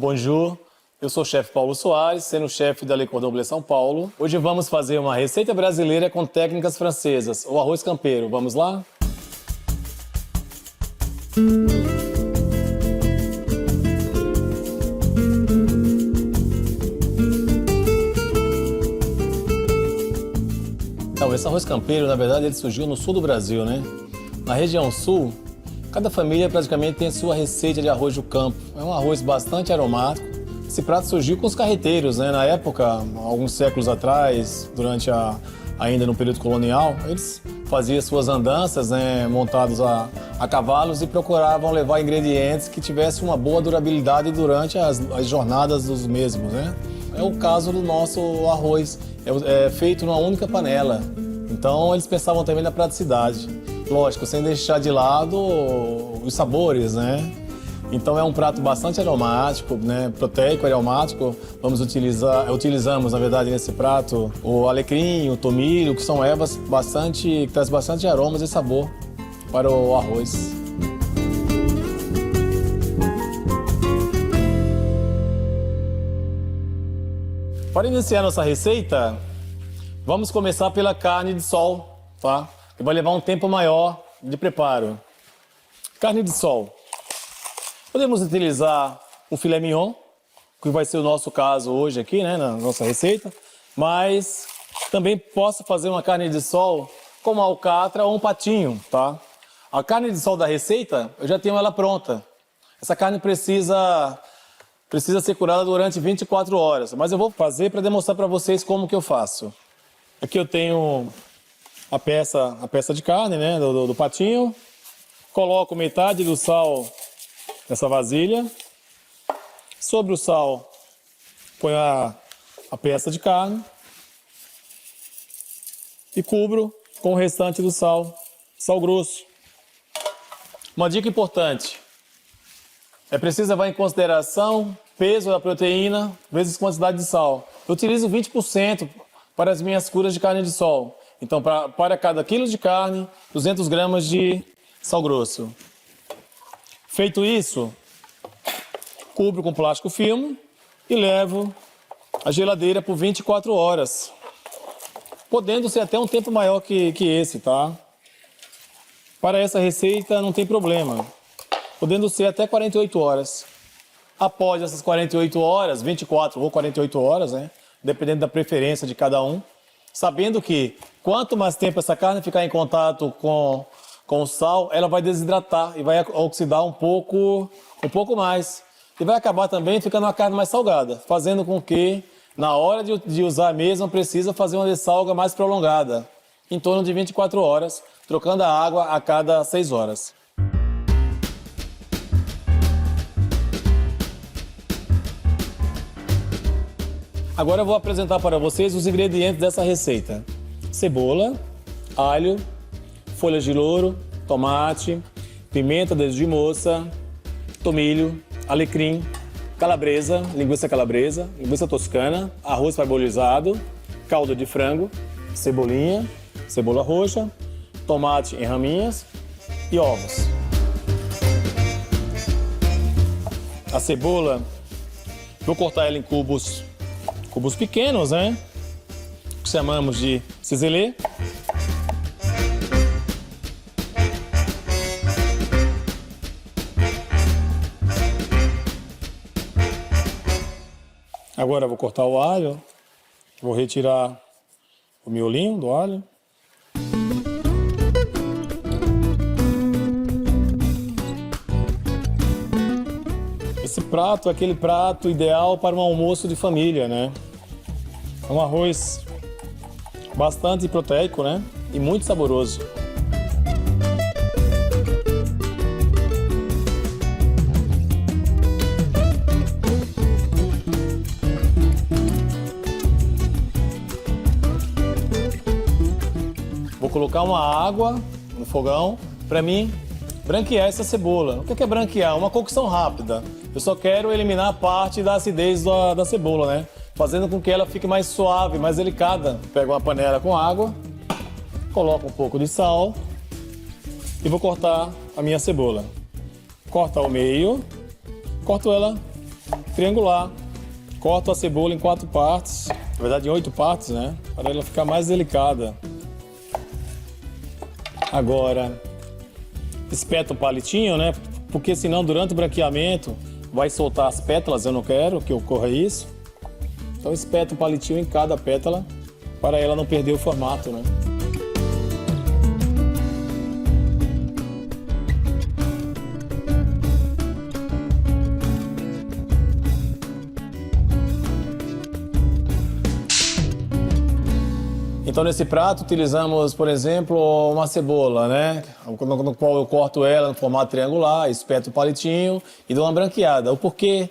Bonjour, eu sou o chefe Paulo Soares, sendo chefe da Le Cordon Bleu São Paulo. Hoje vamos fazer uma receita brasileira com técnicas francesas, o arroz campeiro. Vamos lá? Então, esse arroz campeiro, na verdade, ele surgiu no sul do Brasil, né? Na região sul, cada família praticamente tem a sua receita de arroz do campo. É um arroz bastante aromático. Esse prato surgiu com os carreteiros, né? Na época, alguns séculos atrás, ainda no período colonial, eles faziam suas andanças, né, montados a cavalos e procuravam levar ingredientes que tivessem uma boa durabilidade durante as jornadas dos mesmos, né? É o caso do nosso arroz, é feito numa única panela. Então, eles pensavam também na praticidade. Lógico, sem deixar de lado os sabores, né? Então é um prato bastante aromático, né? Proteico, aromático. Utilizamos, na verdade, nesse prato o alecrim, o tomilho, que são ervas que trazem bastante aromas e sabor para o arroz. Para iniciar nossa receita, vamos começar pela carne de sol, tá? Que vai levar um tempo maior de preparo. Carne de sol. Podemos utilizar o filé mignon, que vai ser o nosso caso hoje aqui, né, na nossa receita, mas também posso fazer uma carne de sol com uma alcatra ou um patinho, tá? A carne de sol da receita, eu já tenho ela pronta. Essa carne precisa ser curada durante 24 horas, mas eu vou fazer para demonstrar para vocês como que eu faço. Aqui eu tenho a peça de carne, né, do patinho. Coloco metade do sal nessa vasilha. Sobre o sal, ponho a peça de carne e cubro com o restante do sal grosso. Uma dica importante: é preciso levar em consideração peso da proteína vezes quantidade de sal. Eu utilizo 20% para as minhas curas de carne de sol. Então, para cada quilo de carne, 200 gramas de sal grosso. Feito isso, cubro com plástico filme e levo à geladeira por 24 horas. Podendo ser até um tempo maior que esse, tá? Para essa receita não tem problema. Podendo ser até 48 horas. Após essas 48 horas, 24 ou 48 horas, né? Dependendo da preferência de cada um. Sabendo que quanto mais tempo essa carne ficar em contato com o sal, ela vai desidratar e vai oxidar um pouco mais. E vai acabar também ficando uma carne mais salgada, fazendo com que, na hora de usar mesmo, precisa fazer uma dessalga mais prolongada, em torno de 24 horas, trocando a água a cada 6 horas. Agora eu vou apresentar para vocês os ingredientes dessa receita: cebola, alho, folhas de louro, tomate, pimenta dedo de moça, tomilho, alecrim, linguiça calabresa, linguiça toscana, arroz parbolizado, caldo de frango, cebolinha, cebola roxa, tomate em raminhas e ovos. A cebola, vou cortar ela em cubos pequenos, né? Que chamamos de ciselê. Agora eu vou cortar o alho, vou retirar o miolinho do alho. Esse prato é aquele prato ideal para um almoço de família, né? É um arroz bastante proteico, né? E muito saboroso. Vou colocar uma água no fogão para mim branquear essa cebola. O que é branquear? Uma cocção rápida. Eu só quero eliminar a parte da acidez da cebola, né? Fazendo com que ela fique mais suave, mais delicada. Pego uma panela com água, coloco um pouco de sal e vou cortar a minha cebola. Corto ao meio, corto ela triangular. Corto a cebola em 4 partes, na verdade em 8 partes, né? Para ela ficar mais delicada. Agora, espeto o palitinho, né? Porque senão durante o branqueamento vai soltar as pétalas, eu não quero que ocorra isso. Então espeto o palitinho em cada pétala para ela não perder o formato, né? Então nesse prato utilizamos, por exemplo, uma cebola, né? No qual eu corto ela no formato triangular, espeto o palitinho e dou uma branqueada. O porquê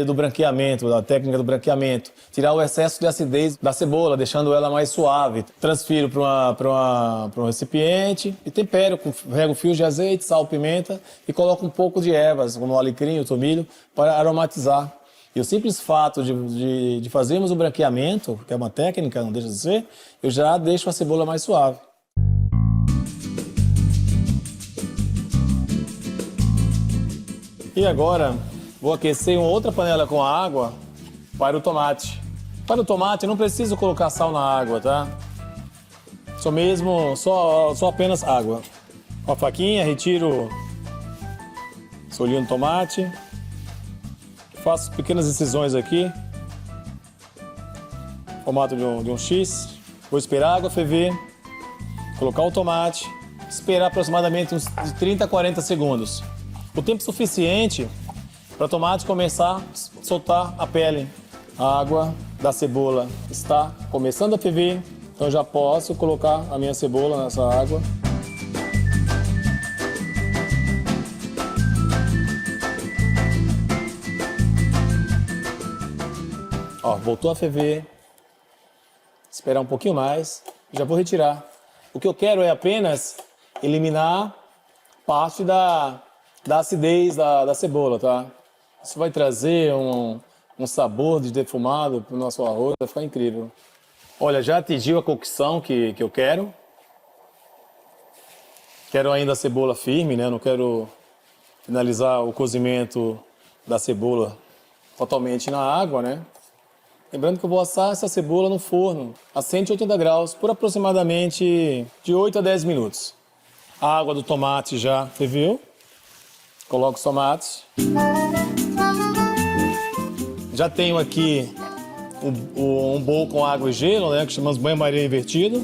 do branqueamento, da técnica do branqueamento? Tirar o excesso de acidez da cebola, deixando ela mais suave. Transfiro para um recipiente e tempero, rego fios de azeite, sal, pimenta e coloco um pouco de ervas, como o alecrim, o tomilho, para aromatizar. E o simples fato de fazermos o branqueamento, que é uma técnica, não deixa de ser, eu já deixo a cebola mais suave. E agora, vou aquecer uma outra panela com água para o tomate. Para o tomate, eu não preciso colocar sal na água, tá? Só apenas água. Com a faquinha, retiro o solinho do tomate. Faço pequenas incisões aqui, formato de um X. Vou esperar a água ferver, colocar o tomate, esperar aproximadamente uns de 30 a 40 segundos. O tempo suficiente para o tomate começar a soltar a pele. A água da cebola está começando a ferver, então já posso colocar a minha cebola nessa água. Ó, voltou a ferver, esperar um pouquinho mais, já vou retirar. O que eu quero é apenas eliminar parte da acidez da cebola, tá? Isso vai trazer um sabor de defumado para o nosso arroz, vai ficar incrível. Olha, já atingiu a cocção que eu quero. Quero ainda a cebola firme, né? Não quero finalizar o cozimento da cebola totalmente na água, né? Lembrando que eu vou assar essa cebola no forno a 180 graus por aproximadamente de 8 a 10 minutos. A água do tomate já ferveu. Coloco os tomates. Já tenho aqui um bowl com água e gelo, né, que chamamos banho-maria invertido.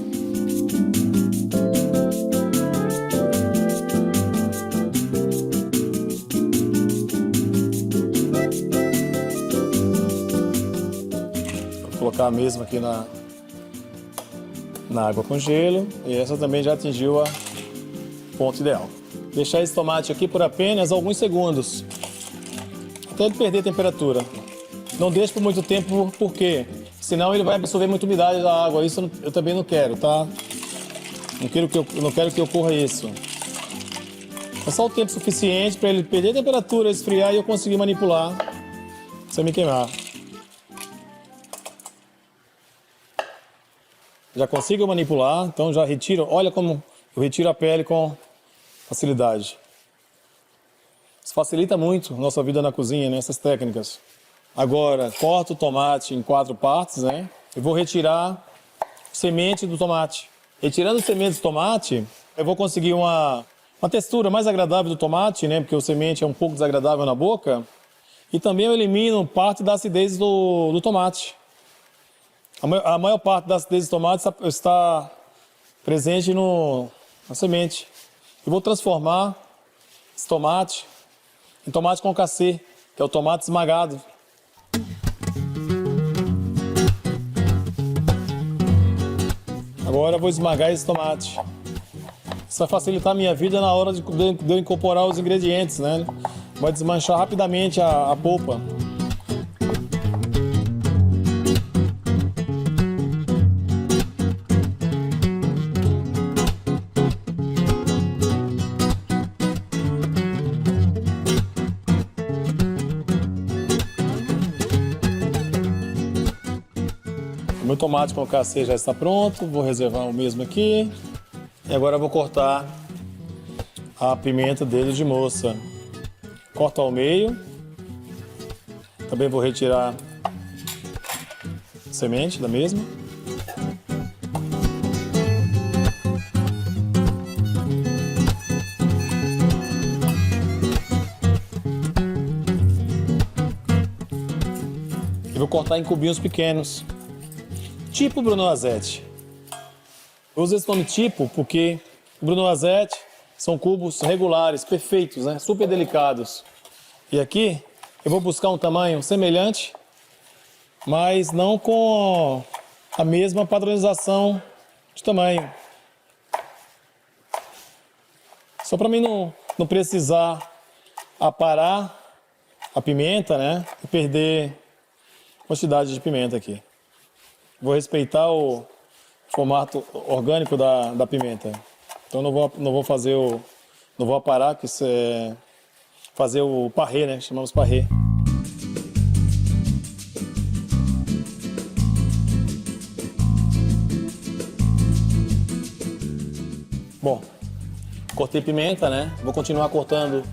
Vou colocar mesmo aqui na água com gelo. E essa também já atingiu a ponto ideal. Deixar esse tomate aqui por apenas alguns segundos, até ele perder a temperatura. Não deixe por muito tempo, porque senão ele vai absorver muita umidade da água. Isso eu também não quero, tá? Não quero que ocorra isso. É só o tempo suficiente para ele perder a temperatura, esfriar e eu conseguir manipular sem me queimar. Já consigo manipular, então já retiro. Olha como eu retiro a pele com facilidade. Isso facilita muito a nossa vida na cozinha, né? Essas técnicas. Agora, corto o tomate em 4 partes, né? Eu vou retirar semente do tomate. Retirando sementes do tomate, eu vou conseguir uma textura mais agradável do tomate, né? Porque o semente é um pouco desagradável na boca. E também eu elimino parte da acidez do tomate. A maior parte da acidez do tomate está presente na semente. Eu vou transformar esse tomate em tomate concassê, que é o tomate esmagado. Agora eu vou esmagar esse tomate. Isso vai facilitar a minha vida na hora de eu incorporar os ingredientes, né? Vai desmanchar rapidamente a polpa. O meu tomate com concassê já está pronto, vou reservar o mesmo aqui. E agora eu vou cortar a pimenta dedo de moça. Corto ao meio. Também vou retirar a semente da mesma. E vou cortar em cubinhos pequenos, tipo Bruno Noisette. Eu uso esse nome tipo porque o Bruno Noisette são cubos regulares, perfeitos, né? Super delicados. E aqui eu vou buscar um tamanho semelhante, mas não com a mesma padronização de tamanho. Só para mim não precisar aparar a pimenta, né? E perder quantidade de pimenta aqui. Vou respeitar o formato orgânico da pimenta. Então não vou fazer não vou aparar, que isso é fazer o parrê, né? Chamamos parrê. Bom, cortei pimenta, né? Vou continuar cortando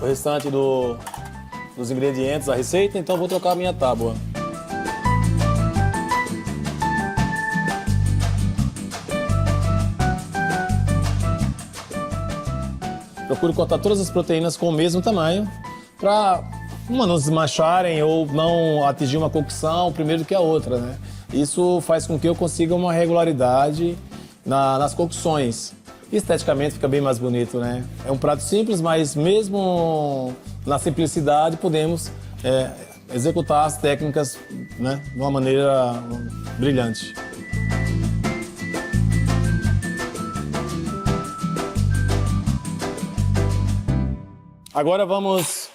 o restante dos ingredientes da receita, então vou trocar a minha tábua. Procuro cortar todas as proteínas com o mesmo tamanho para uma não desmancharem ou não atingir uma cocção primeiro que a outra, né? Isso faz com que eu consiga uma regularidade nas cocções. Esteticamente fica bem mais bonito, né? É um prato simples, mas mesmo na simplicidade podemos executar as técnicas, né, de uma maneira brilhante. Agora vamos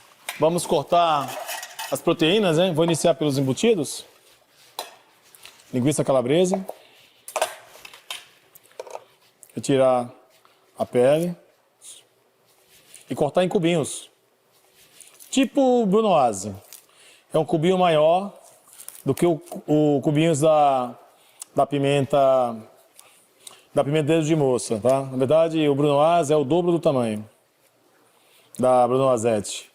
cortar as proteínas, né? Vou iniciar pelos embutidos. Linguiça calabresa. Retirar a pele. E cortar em cubinhos. Tipo brunoise. É um cubinho maior do que o cubinhos da pimenta dedo de moça, tá? Na verdade, o brunoise é o dobro do tamanho da Bruno Noisette.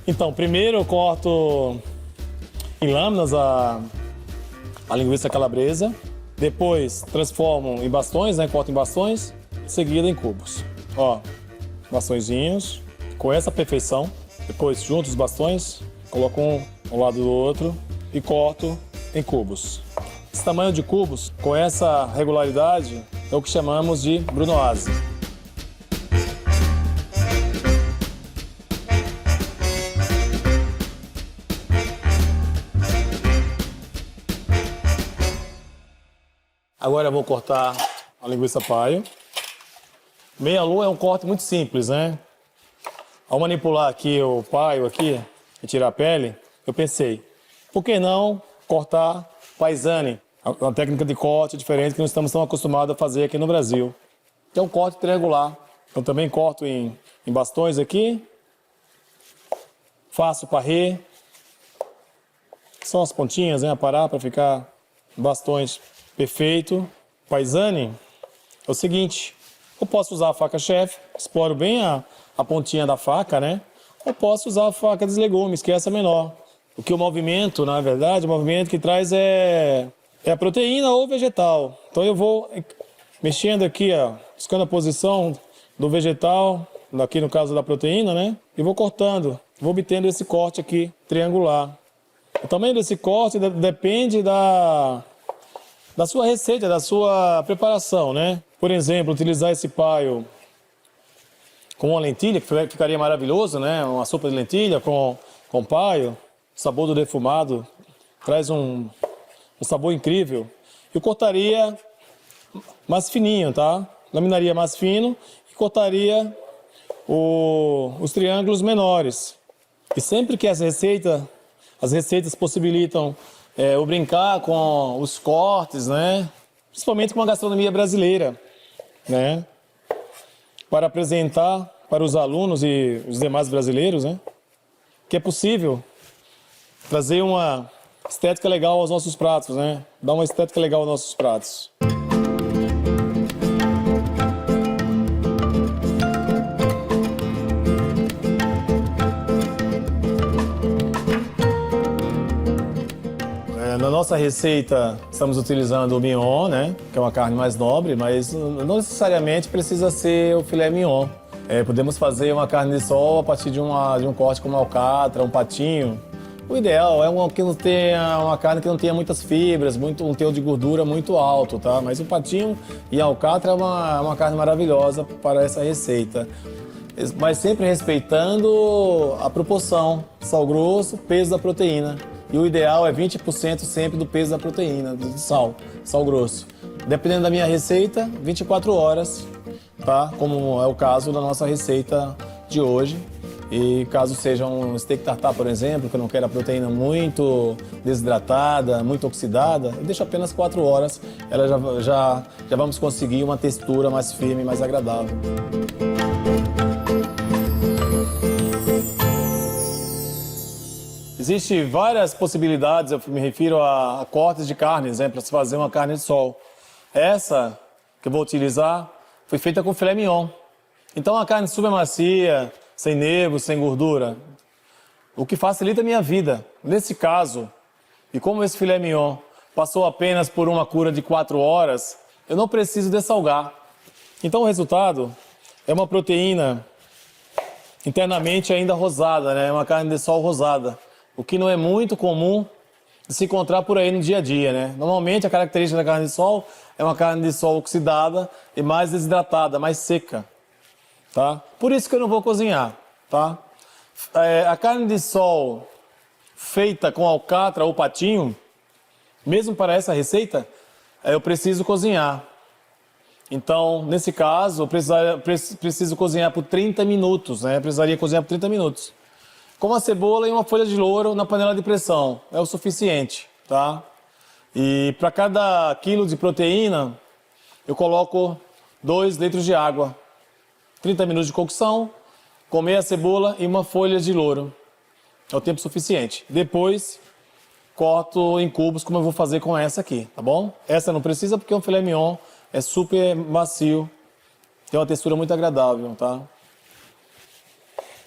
Então, primeiro eu corto em lâminas a linguiça calabresa, depois transformo em bastões, né? Corto em bastões, em seguida em cubos. Ó, bastõezinhos, com essa perfeição. Depois junto os bastões, coloco um ao lado do outro e corto em cubos. Esse tamanho de cubos, com essa regularidade, é o que chamamos de brunoise. Agora eu vou cortar a linguiça paio. Meia-lua é um corte muito simples, né? Ao manipular aqui o paio aqui e tirar a pele, eu pensei, por que não cortar paisane? Uma técnica de corte diferente que não estamos tão acostumados a fazer aqui no Brasil. Que é um corte triangular. Eu também corto em bastões aqui. Faço parrê. São as pontinhas, né? Aparar para ficar bastões perfeito. Paisane é o seguinte, eu posso usar a faca chefe, exploro bem a pontinha da faca, né? Ou posso usar a faca dos legumes, que é essa menor. O que o movimento, na verdade, o movimento que traz é a proteína ou vegetal. Então eu vou mexendo aqui, ó, buscando a posição do vegetal, aqui no caso da proteína, né? E vou cortando, vou obtendo esse corte aqui, triangular. O tamanho desse corte depende da sua receita, da sua preparação, né? Por exemplo, utilizar esse paio com uma lentilha, que ficaria maravilhoso, né? Uma sopa de lentilha com paio, o sabor do defumado, traz um sabor incrível. Eu cortaria mais fininho, tá? Laminaria mais fino e cortaria os triângulos menores. E sempre que as receitas possibilitam o brincar com os cortes, né? Principalmente com a gastronomia brasileira, né? Para apresentar para os alunos e os demais brasileiros, né? Que é possível trazer uma estética legal aos nossos pratos, né? Dá uma estética legal aos nossos pratos. Na nossa receita, estamos utilizando o mignon, né? Que é uma carne mais nobre, mas não necessariamente precisa ser o filé mignon. Podemos fazer uma carne de sol a partir de um corte como alcatra, um patinho. O ideal é uma carne que não tenha muitas fibras, um teor de gordura muito alto, tá? Mas o patinho e a alcatra é uma carne maravilhosa para essa receita. Mas sempre respeitando a proporção, sal grosso, peso da proteína. E o ideal é 20% sempre do peso da proteína, do sal grosso. Dependendo da minha receita, 24 horas, tá? Como é o caso da nossa receita de hoje. E caso seja um steak tartar, por exemplo, que eu não quero a proteína muito desidratada, muito oxidada, eu deixo apenas 4 horas, já vamos conseguir uma textura mais firme, mais agradável. Existem várias possibilidades, eu me refiro a cortes de carnes, para se fazer uma carne de sol. Essa que eu vou utilizar foi feita com filé mignon. Então, uma carne super macia, sem nervos, sem gordura, o que facilita a minha vida. Nesse caso, e como esse filé mignon passou apenas por uma cura de 4 horas, eu não preciso dessalgar. Então, o resultado é uma proteína internamente ainda rosada, né? Uma carne de sol rosada. O que não é muito comum de se encontrar por aí no dia a dia, né? Normalmente a característica da carne de sol é uma carne de sol oxidada e mais desidratada, mais seca, tá? Por isso que eu não vou cozinhar, tá? A carne de sol feita com alcatra ou patinho, mesmo para essa receita, eu preciso cozinhar. Então, nesse caso, eu preciso cozinhar por 30 minutos, né? Eu precisaria cozinhar por 30 minutos. Com uma cebola e uma folha de louro na panela de pressão. É o suficiente, tá? E para cada quilo de proteína, eu coloco 2 litros de água. 30 minutos de cocção, com meia cebola e uma folha de louro. É o tempo suficiente. Depois, corto em cubos, como eu vou fazer com essa aqui, tá bom? Essa não precisa porque o filé mignon é super macio. Tem uma textura muito agradável, tá?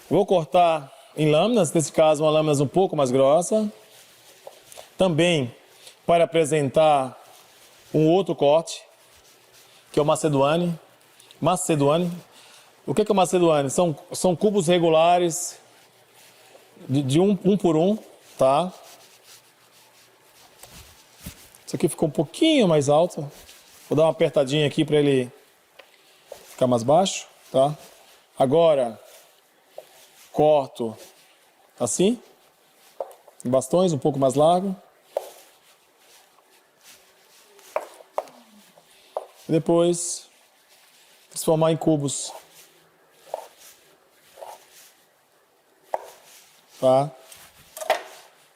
Vou cortar em lâminas, nesse caso uma lâminas um pouco mais grossa. Também para apresentar um outro corte, que é o macedônia. O que é o macedônia? São cubos regulares de um por um, tá? Isso aqui ficou um pouquinho mais alto. Vou dar uma apertadinha aqui para ele ficar mais baixo, tá? Agora corto assim, em bastões um pouco mais largo. E depois transformar em cubos. Tá?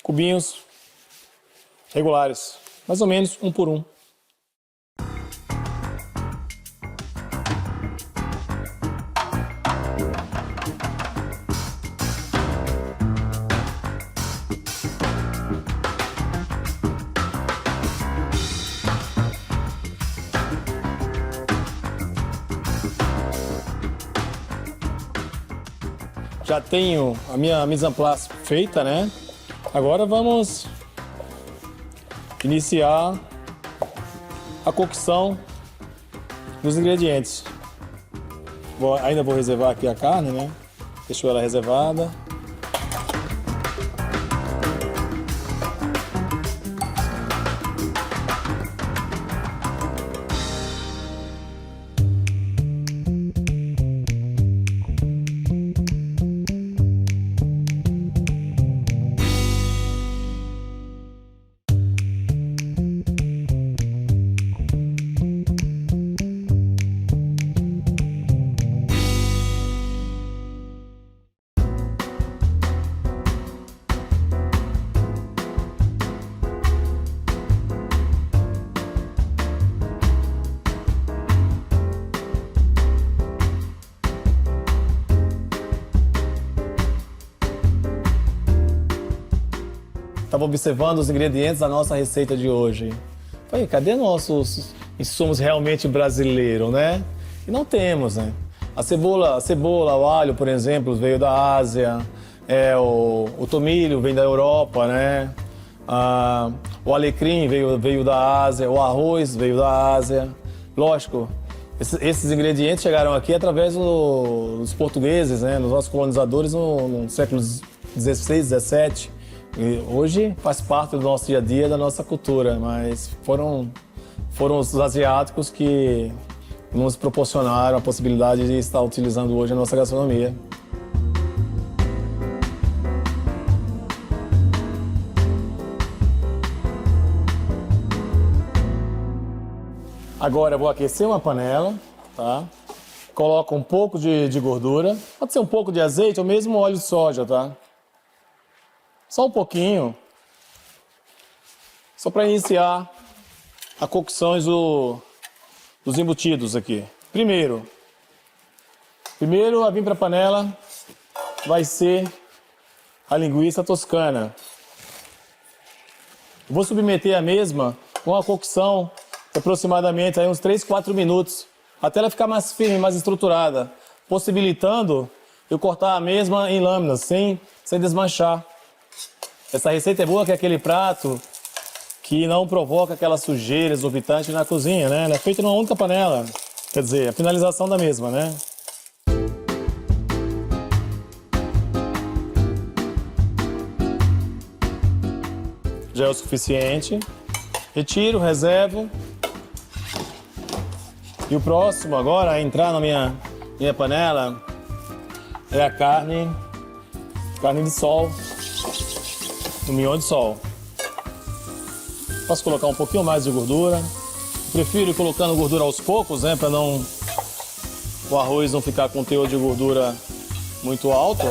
Cubinhos regulares, mais ou menos um por um. Já tenho a minha mise en place feita, né? Agora vamos iniciar a cocção dos ingredientes. Ainda vou reservar aqui a carne, né? Deixo ela reservada. estava observando os ingredientes da nossa receita de hoje. Falei, cadê nossos insumos realmente brasileiros, né? E não temos, né? A cebola, o alho, por exemplo, veio da Ásia. O tomilho vem da Europa, né? O alecrim veio da Ásia. O arroz veio da Ásia. Lógico, esses ingredientes chegaram aqui através dos portugueses, né? Dos nossos colonizadores no século XVI, XVII. E hoje faz parte do nosso dia a dia, da nossa cultura, mas foram os asiáticos que nos proporcionaram a possibilidade de estar utilizando hoje a nossa gastronomia. Agora eu vou aquecer uma panela, tá? Coloco um pouco de gordura, pode ser um pouco de azeite ou mesmo óleo de soja, tá? Só um pouquinho, só para iniciar a cocção dos embutidos aqui. Primeiro a vir para a panela vai ser a linguiça toscana. Vou submeter a mesma com a cocção de aproximadamente aí uns 3, 4 minutos, até ela ficar mais firme, mais estruturada, possibilitando eu cortar a mesma em lâminas, sem desmanchar. Essa receita é boa, que é aquele prato que não provoca aquela sujeira exorbitante na cozinha, né? Ela é feita numa única panela, quer dizer, a finalização da mesma, né? Já é o suficiente. Retiro, reservo. E o próximo agora a entrar na minha panela é a carne de sol, o mignon de sol. Posso colocar um pouquinho mais de gordura. Prefiro ir colocando gordura aos poucos, né, para o arroz não ficar com teor de gordura muito alto.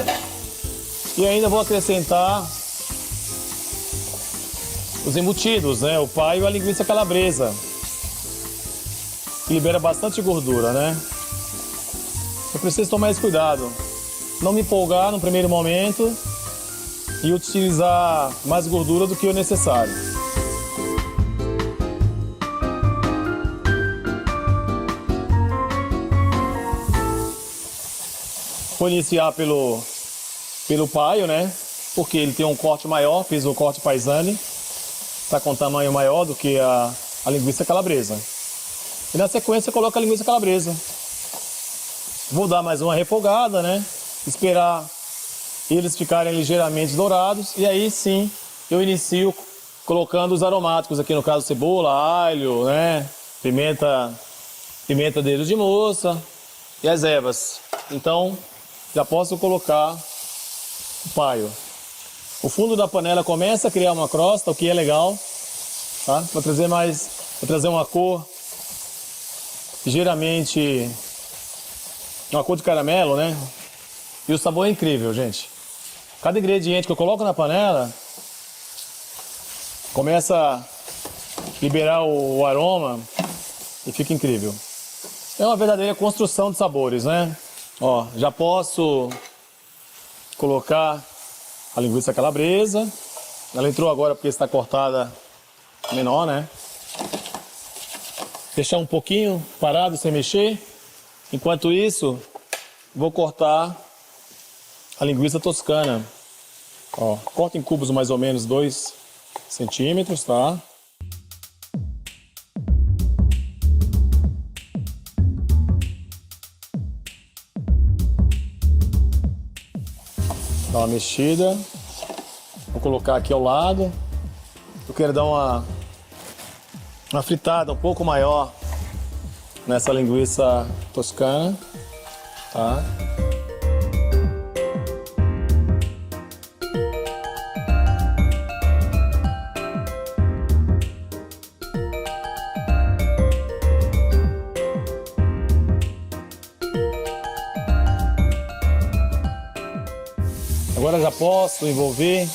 E ainda vou acrescentar os embutidos, né, o paio e a linguiça calabresa, que libera bastante gordura, né? Eu preciso tomar esse cuidado, não me empolgar no primeiro momento e utilizar mais gordura do que o necessário. Vou iniciar pelo paio, né? Porque ele tem um corte maior, fiz o corte paisane, está com tamanho maior do que a linguiça calabresa. E na sequência eu coloco a linguiça calabresa. Vou dar mais uma refogada, né? Esperar eles ficarem ligeiramente dourados. E aí sim eu inicio colocando os aromáticos aqui, no caso cebola, alho, né? Pimenta dedo de moça e as ervas. Então já posso colocar o paio. O fundo da panela começa a criar uma crosta, o que é legal, tá? Para trazer uma cor ligeiramente, uma cor de caramelo, né? E o sabor é incrível, gente. Cada ingrediente que eu coloco na panela começa a liberar o aroma e fica incrível. É uma verdadeira construção de sabores, né? Ó, já posso colocar a linguiça calabresa. Ela entrou agora porque está cortada menor, né? Deixar um pouquinho parado sem mexer. Enquanto isso, vou cortar a linguiça toscana. Ó, corta em cubos mais ou menos 2 centímetros, tá? Dá uma mexida. Vou colocar aqui ao lado. Eu quero dar uma fritada um pouco maior nessa linguiça toscana, tá? Agora já posso envolver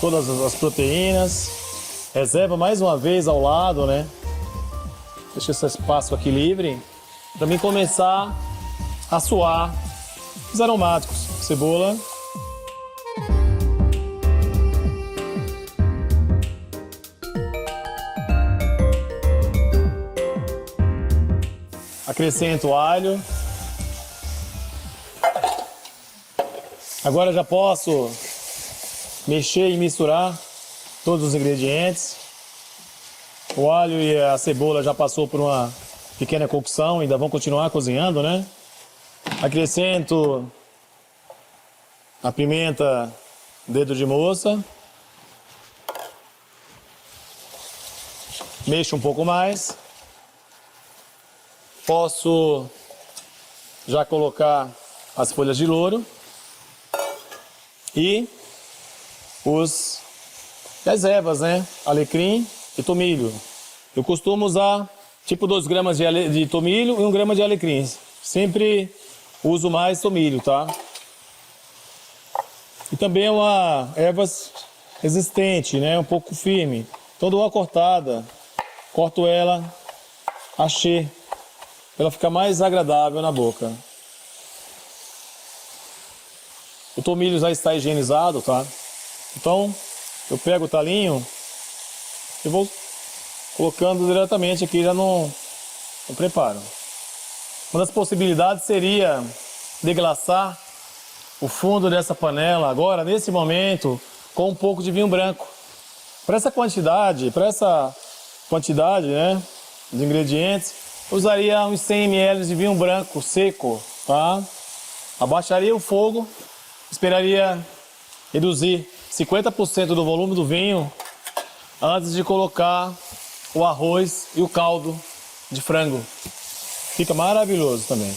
todas as proteínas. Reserva mais uma vez ao lado, né? Deixa esse espaço aqui livre para mim começar a suar os aromáticos. Cebola. Acrescento o alho. Agora já posso mexer e misturar todos os ingredientes. O alho e a cebola já passou por uma pequena cocção, ainda vão continuar cozinhando, né? Acrescento a pimenta dedo de moça. Mexo um pouco mais. Posso já colocar as folhas de louro e as ervas, né? Alecrim e tomilho. Eu costumo usar tipo 2 gramas de tomilho e 1 grama de alecrim. Sempre uso mais tomilho, tá? E também é uma ervas resistente, né? Um pouco firme. Então dou uma cortada, corto ela a cheio, para ela ficar mais agradável na boca. O tomilho já está higienizado, tá? Então eu pego o talinho e vou colocando diretamente aqui já no preparo. Uma das possibilidades seria deglaçar o fundo dessa panela agora, nesse momento, com um pouco de vinho branco. Para essa quantidade, né, de ingredientes, eu usaria uns 100 ml de vinho branco seco, tá? Abaixaria o fogo, esperaria reduzir 50% do volume do vinho antes de colocar o arroz e o caldo de frango. Fica maravilhoso também.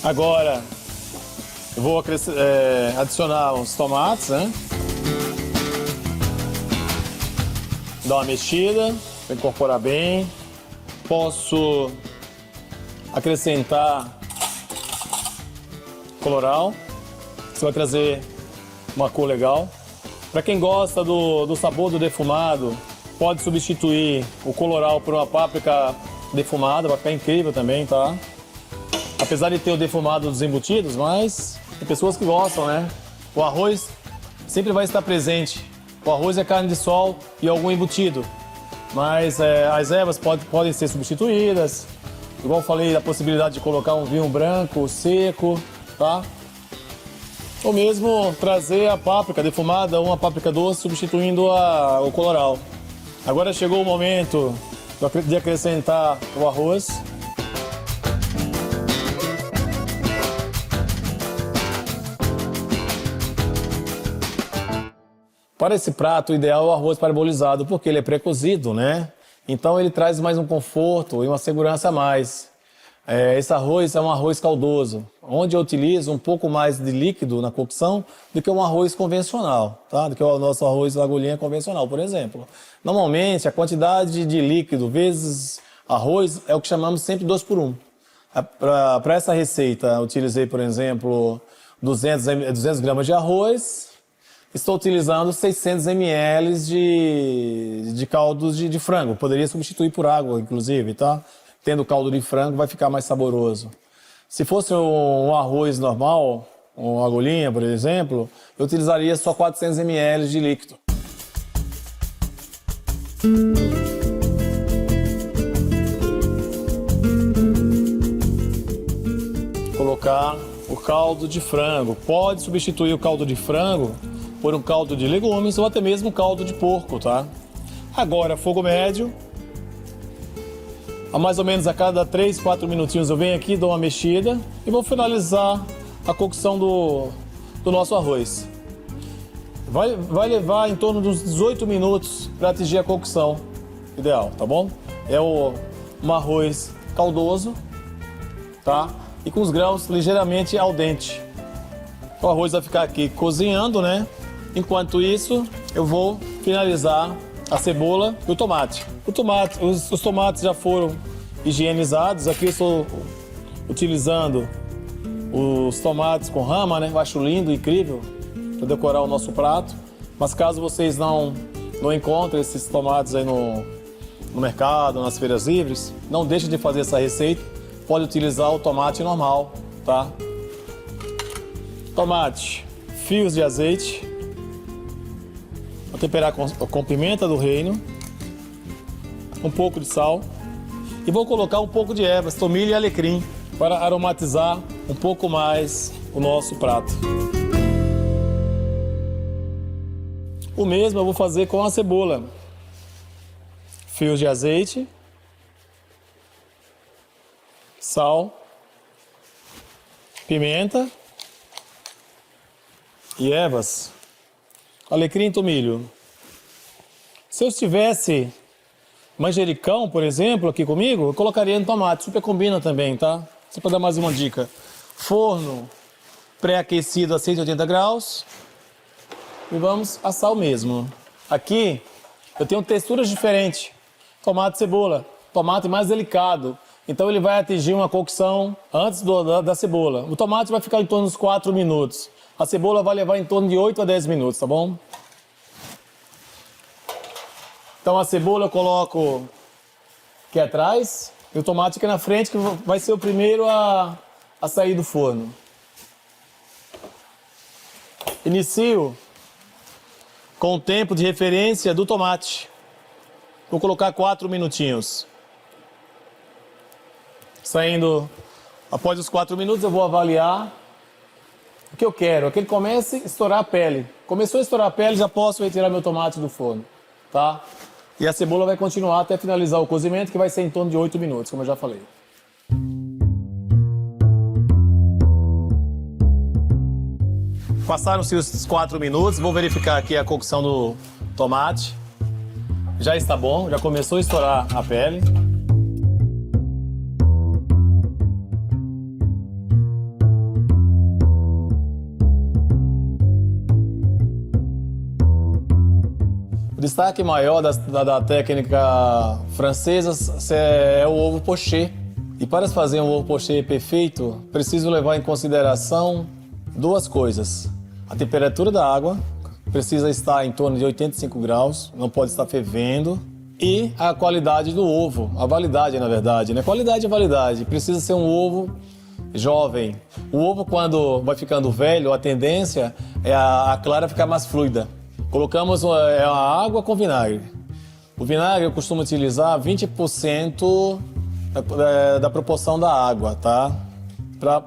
Agora eu vou adicionar os tomates, né? Dar uma mexida para incorporar bem. Posso acrescentar colorau. Isso vai trazer uma cor legal. Para quem gosta do sabor do defumado, pode substituir o colorau por uma páprica defumada, vai ficar incrível também, tá? Apesar de ter o defumado dos embutidos, mas tem pessoas que gostam, né? O arroz sempre vai estar presente. O arroz é carne de sol e algum embutido. Mas as ervas podem ser substituídas. Igual eu falei, a possibilidade de colocar um vinho branco seco, tá? Ou mesmo trazer a páprica defumada ou uma páprica doce substituindo o colorau. Agora chegou o momento de acrescentar o arroz. Para esse prato, o ideal é o arroz parabolizado, porque ele é pré-cozido, né? Então ele traz mais um conforto e uma segurança a mais. Esse arroz é um arroz caldoso, onde eu utilizo um pouco mais de líquido na cocção do que um arroz convencional, tá? Do que o nosso arroz agulhinha convencional, por exemplo. Normalmente, a quantidade de líquido vezes arroz é o que chamamos sempre 2 por 1. Para essa receita, eu utilizei, por exemplo, 200 gramas de arroz. Estou utilizando 600 ml de caldo de frango. Poderia substituir por água, inclusive, tá? Tendo caldo de frango, vai ficar mais saboroso. Se fosse um arroz normal, uma agulhinha, por exemplo, eu utilizaria só 400 ml de líquido. Colocar o caldo de frango. Pode substituir o caldo de frango por um caldo de legumes ou até mesmo caldo de porco, tá? Agora, fogo médio. A mais ou menos a cada 3, 4 minutinhos eu venho aqui, dou uma mexida e vou finalizar a cocção do nosso arroz. Vai levar em torno dos 18 minutos para atingir a cocção ideal, tá bom? É um arroz caldoso, tá? E com os grãos ligeiramente al dente. O arroz vai ficar aqui cozinhando, né? Enquanto isso, eu vou finalizar a cebola e o tomate. Os tomates já foram higienizados. Aqui eu estou utilizando os tomates com rama, né? Eu acho lindo, incrível, para decorar o nosso prato. Mas caso vocês não encontrem esses tomates aí no mercado, nas feiras livres, não deixe de fazer essa receita. Pode utilizar o tomate normal, tá? Tomate fios de azeite. Vou temperar com pimenta do reino. Um pouco de sal. E vou colocar um pouco de ervas, tomilho e alecrim, para aromatizar um pouco mais o nosso prato. O mesmo eu vou fazer com a cebola. Fios de azeite. Sal. Pimenta. E ervas. Alecrim e tomilho. Se eu tivesse manjericão, por exemplo, aqui comigo, eu colocaria no tomate. Super combina também, tá? Só para dar mais uma dica. Forno pré-aquecido a 180 graus. E vamos assar o mesmo. Aqui eu tenho texturas diferentes. Tomate e cebola. Tomate mais delicado. Então ele vai atingir uma cocção antes da cebola. O tomate vai ficar em torno dos 4 minutos. A cebola vai levar em torno de 8 a 10 minutos, tá bom? Então a cebola eu coloco aqui atrás e o tomate aqui na frente, que vai ser o primeiro a sair do forno. Inicio com o tempo de referência do tomate. Vou colocar 4 minutinhos. Saindo, após os 4 minutos eu vou avaliar o que eu quero. É que ele comece a estourar a pele. Começou a estourar a pele, já posso retirar meu tomate do forno, tá? E a cebola vai continuar até finalizar o cozimento, que vai ser em torno de 8 minutos, como eu já falei. Passaram-se os 4 minutos, vou verificar aqui a cocção do tomate. Já está bom, já começou a estourar a pele. O destaque maior da técnica francesa é o ovo poché. E para fazer um ovo poché perfeito, preciso levar em consideração 2 coisas. A temperatura da água precisa estar em torno de 85 graus, não pode estar fervendo. E a qualidade do ovo, a validade na verdade, né? Qualidade e validade, precisa ser um ovo jovem. O ovo, quando vai ficando velho, a tendência é a clara ficar mais fluida. Colocamos a água com vinagre. O vinagre eu costumo utilizar 20% da proporção da água, tá? Para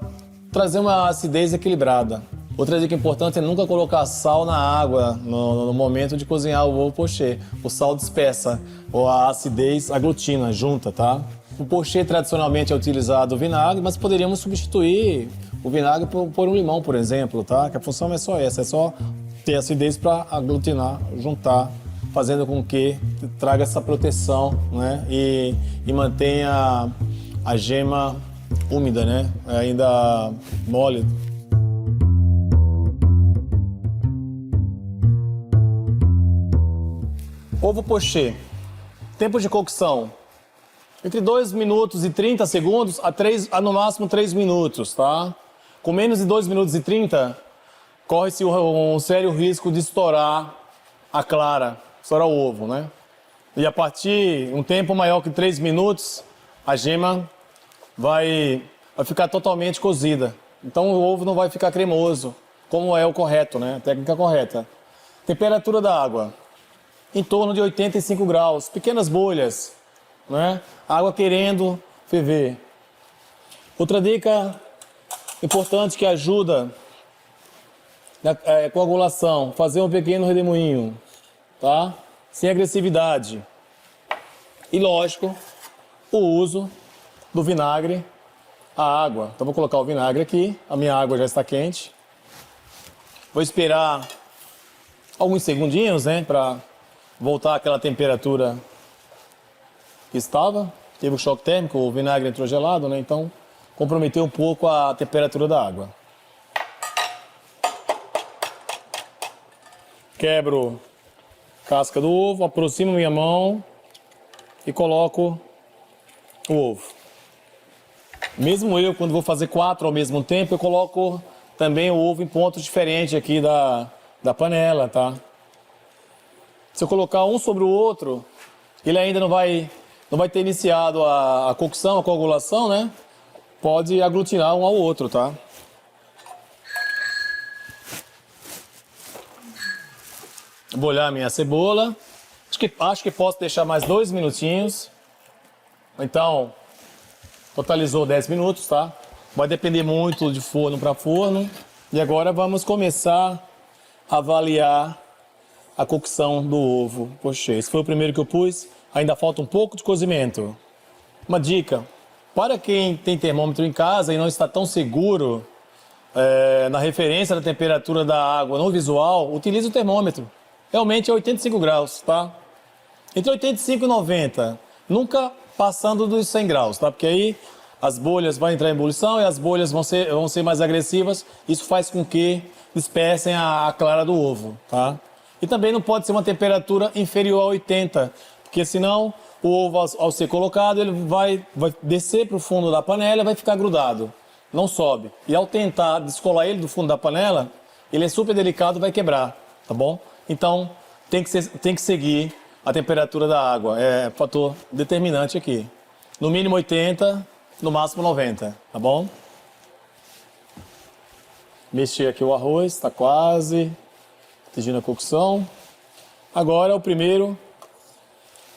trazer uma acidez equilibrada. Outra dica importante é nunca colocar sal na água no momento de cozinhar o ovo poché. O sal dispersa, ou a acidez aglutina, junta, tá? O poché tradicionalmente é utilizado o vinagre, mas poderíamos substituir o vinagre por um limão, por exemplo, tá? Que a função é só essa, é só ter acidez para aglutinar, juntar, fazendo com que traga essa proteção, né? E mantenha a gema úmida, né? Ainda mole. Ovo poché. Tempo de cocção. Entre 2 minutos e 30 segundos a no máximo 3 minutos, tá? Com menos de 2 minutos e 30, corre-se um sério risco de estourar a clara, estourar o ovo, né? E a partir de um tempo maior que 3 minutos, a gema vai ficar totalmente cozida. Então o ovo não vai ficar cremoso, como é o correto, né? A técnica correta. Temperatura da água. Em torno de 85 graus, pequenas bolhas, né? Água querendo ferver. Outra dica importante que ajuda na coagulação, fazer um pequeno redemoinho, tá? Sem agressividade. E lógico, o uso do vinagre, a água. Então vou colocar o vinagre aqui, a minha água já está quente. Vou esperar alguns segundinhos, né, para voltar àquela temperatura que estava. Teve o choque térmico, o vinagre entrou gelado, né? Então comprometeu um pouco a temperatura da água. Quebro a casca do ovo, aproximo minha mão e coloco o ovo. Mesmo eu, quando vou fazer 4 ao mesmo tempo, eu coloco também o ovo em pontos diferentes aqui da panela, tá? Se eu colocar um sobre o outro, ele ainda não vai ter iniciado a cocção, a coagulação, né? Pode aglutinar um ao outro, tá? Vou olhar a minha cebola. Acho que posso deixar mais 2 minutinhos. Então, totalizou 10 minutos, tá? Vai depender muito de forno para forno. E agora vamos começar a avaliar a cocção do ovo pochê. Esse foi o primeiro que eu pus. Ainda falta um pouco de cozimento. Uma dica, para quem tem termômetro em casa e não está tão seguro na referência da temperatura da água no visual, utilize o termômetro. Realmente é 85 graus, tá? Entre 85 e 90, nunca passando dos 100 graus, tá? Porque aí as bolhas vão entrar em ebulição e as bolhas vão ser mais agressivas. Isso faz com que dispersem a clara do ovo, tá? E também não pode ser uma temperatura inferior a 80, porque senão o ovo, ao ser colocado, ele vai descer para o fundo da panela e vai ficar grudado. Não sobe. E ao tentar descolar ele do fundo da panela, ele é super delicado e vai quebrar, tá bom? Então, tem que seguir a temperatura da água. É fator determinante aqui. No mínimo 80, no máximo 90, tá bom? Mexi aqui o arroz, está quase atingindo a cocção. Agora o primeiro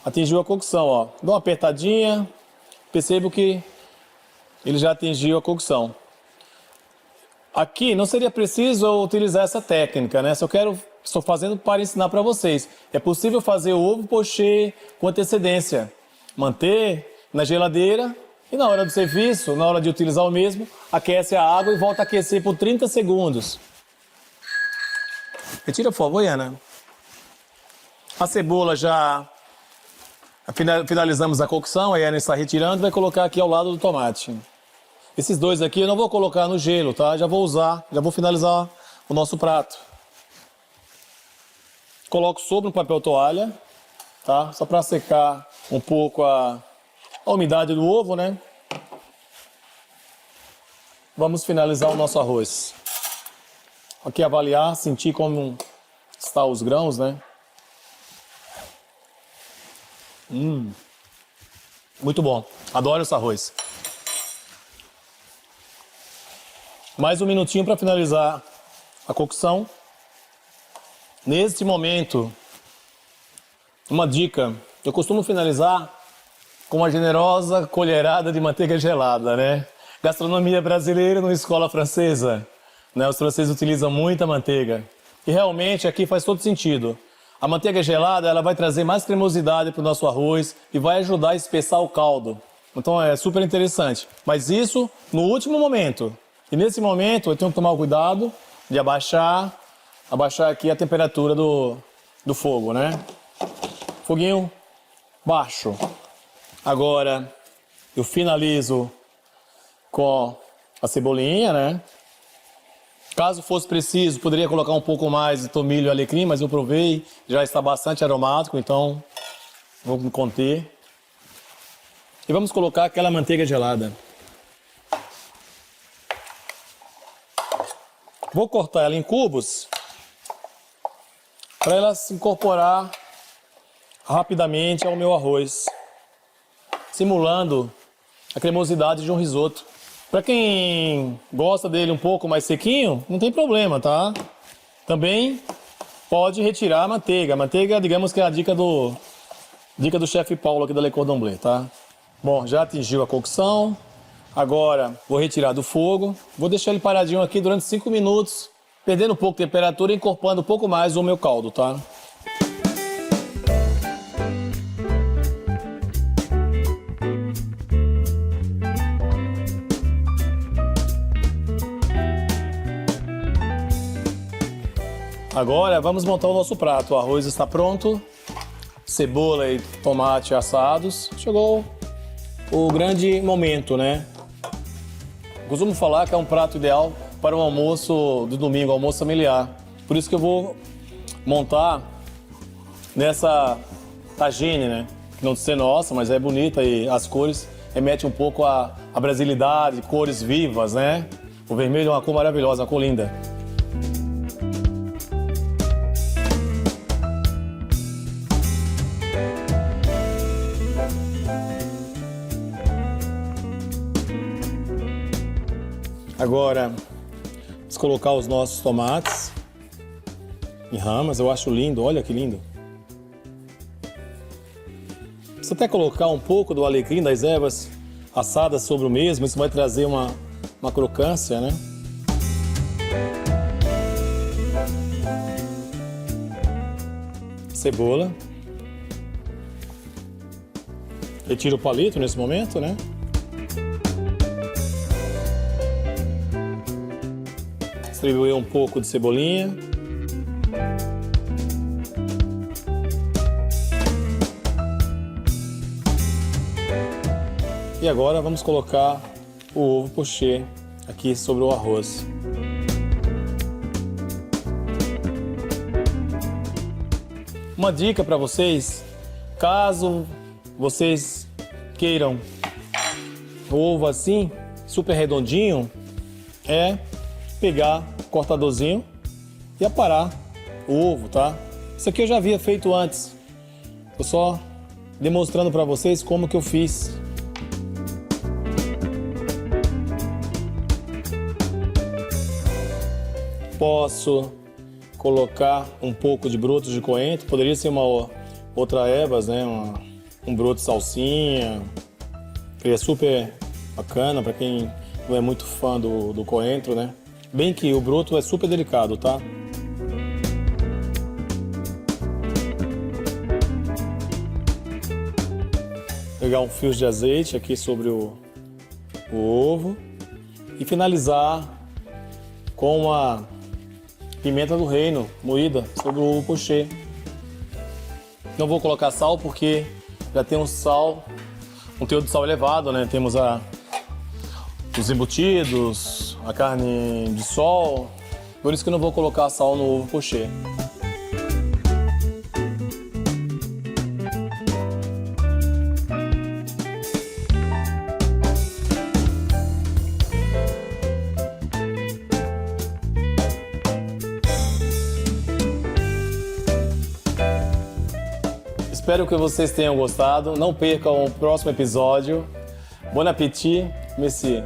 atingiu a cocção, ó. Dou uma apertadinha, percebo que ele já atingiu a cocção. Aqui não seria preciso eu utilizar essa técnica, né? Estou fazendo para ensinar para vocês. É possível fazer o ovo pochê com antecedência. Manter na geladeira e na hora do serviço, na hora de utilizar o mesmo, aquece a água e volta a aquecer por 30 segundos. Retira, por favor, Ana. A cebola já finalizamos a cocção, a Ana está retirando e vai colocar aqui ao lado do tomate. Esses dois aqui eu não vou colocar no gelo, tá? Já vou finalizar o nosso prato. Coloco sobre um papel toalha, tá? Só para secar um pouco a umidade do ovo, né? Vamos finalizar o nosso arroz. Aqui avaliar, sentir como estão os grãos, né? Muito bom. Adoro esse arroz. Mais um minutinho para finalizar a cocção. Neste momento, uma dica. Eu costumo finalizar com uma generosa colherada de manteiga gelada, né? Gastronomia brasileira numa escola francesa, né? Os franceses utilizam muita manteiga. E realmente aqui faz todo sentido. A manteiga gelada, ela vai trazer mais cremosidade para o nosso arroz e vai ajudar a espessar o caldo. Então é super interessante. Mas isso no último momento. E nesse momento eu tenho que tomar o cuidado de abaixar aqui a temperatura do fogo, né? Foguinho baixo. Agora eu finalizo com a cebolinha, né? Caso fosse preciso, poderia colocar um pouco mais de tomilho e alecrim, mas eu provei, já está bastante aromático, então vou me conter. E vamos colocar aquela manteiga gelada. Vou cortar ela em cubos para ela se incorporar rapidamente ao meu arroz, simulando a cremosidade de um risoto. Para quem gosta dele um pouco mais sequinho, não tem problema, tá? Também pode retirar a manteiga. A manteiga, digamos que é a dica do chefe Paulo aqui da Le Cordon Bleu, tá? Bom, já atingiu a cocção. Agora vou retirar do fogo. Vou deixar ele paradinho aqui durante 5 minutos, perdendo um pouco de temperatura e incorporando um pouco mais o meu caldo, tá? Agora vamos montar o nosso prato. O arroz está pronto, cebola e tomate assados. Chegou o grande momento, né? Costumo falar que é um prato ideal para o almoço do domingo, almoço familiar. Por isso que eu vou montar nessa tagine, né? Que não sei nossa, mas é bonita e as cores remetem um pouco à brasilidade, cores vivas, né? O vermelho é uma cor maravilhosa, uma cor linda. Agora, vamos colocar os nossos tomates em ramas, eu acho lindo, olha que lindo. Você até colocar um pouco do alecrim, das ervas assadas sobre o mesmo, isso vai trazer uma crocância, né? Cebola. Retiro o palito nesse momento, né? Distribuir um pouco de cebolinha. E agora vamos colocar o ovo pochê aqui sobre o arroz. Uma dica para vocês, caso vocês queiram o ovo assim, super redondinho, é pegar o cortadorzinho e aparar o ovo, tá? Isso aqui eu já havia feito antes. Tô só demonstrando para vocês como que eu fiz. Posso colocar um pouco de brotos de coentro, poderia ser uma outra ervas, né? Um broto de salsinha, que é super bacana para quem não é muito fã do coentro, né? Bem que o broto é super delicado, tá? Pegar um fio de azeite aqui sobre o ovo e finalizar com uma pimenta do reino moída sobre o ovo pochê. Não vou colocar sal porque já tem um teor de sal elevado, né? Temos os embutidos, a carne de sol, por isso que eu não vou colocar sal no ovo pochê. Espero que vocês tenham gostado. Não percam o próximo episódio. Bon appétit, merci.